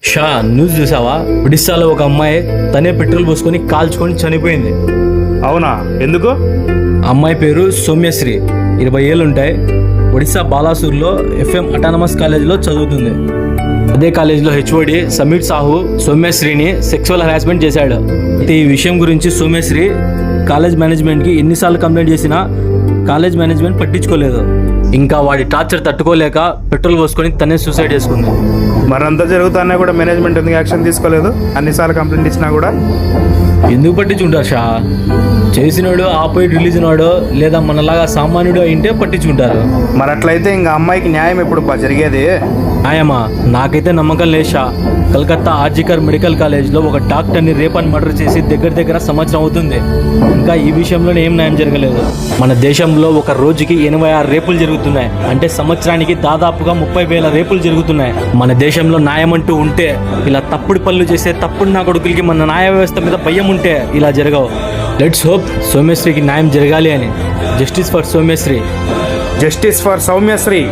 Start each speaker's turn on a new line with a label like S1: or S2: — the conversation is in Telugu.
S1: షా న్యూస్ చూసావా? ఒడిస్సాలో ఒక అమ్మాయి తనే పెట్రోల్ పోసుకొని కాల్చుకొని చనిపోయింది.
S2: అవునా, ఎందుకు?
S1: అమ్మాయి పేరు సౌమ్యశ్రీ, 20 ఏళ్ళు ఉంటాయి. ఒడిస్సా బాలాసూర్లో FM అటానమస్ కాలేజీలో చదువుతుంది. అదే కాలేజీలో హెచ్ఓడి సమీర్ సాహు సౌమ్యశ్రీని సెక్సువల్ హరాస్మెంట్ చేశాడు. అయితే ఈ విషయం గురించి సౌమ్యశ్రీ కాలేజ్ మేనేజ్మెంట్కి ఎన్నిసార్లు కంప్లైంట్ చేసినా కాలేజ్ మేనేజ్మెంట్ పట్టించుకోలేదు. ఇంకా వాడి టార్చర్ తట్టుకోలేక పెట్రోల్ పోసుకొని తనే సూసైడ్ చేసుకుంది.
S2: మరంతా జరుగుతున్నా కూడా మేనేజ్మెంట్ ఎందుకు యాక్షన్ తీసుకోలేదు? అన్నిసార్లు కంప్లైంట్ ఇచ్చినా కూడా.
S1: ఎందుకు పట్టించుకుంటారు షా? చేసినోడు ఆపోజిట్ రిలీజ్ వాడు లేదా మనలాగా సామాన్యుడు అయింటే పట్టించుకుంటారు.
S2: మరి అట్లయితే ఇంకా అమ్మాయికి న్యాయం ఎప్పుడు జరిగేది?
S1: న్యాయమా? నాకైతే నమ్మకం లేదు షా. కలకత్తా ఆర్జికర్ మెడికల్ కాలేజ్లో ఒక డాక్టర్ని రేప్ అండ్ మర్డర్ చేసి దగ్గర సంవత్సరం అవుతుంది. ఇంకా ఈ విషయంలో ఏం న్యాయం జరగలేదు. మన దేశంలో ఒక రోజుకి 86 రేపులు జరుగుతున్నాయి. అంటే సంవత్సరానికి దాదాపుగా 30,000 రేపులు జరుగుతున్నాయి. మన దేశంలో న్యాయం అంటూ ఉంటే, ఇలా తప్పుడు పనులు చేసే తప్పుడు నా కొడుకులకి మన న్యాయ వ్యవస్థ మీద భయం ఉంటే ఇలా జరగవు. లెట్స్ హోప్ సౌమ్యశ్రీకి న్యాయం జరగాలి అని. Justice for Soumyasri.
S2: Justice for Soumyasri.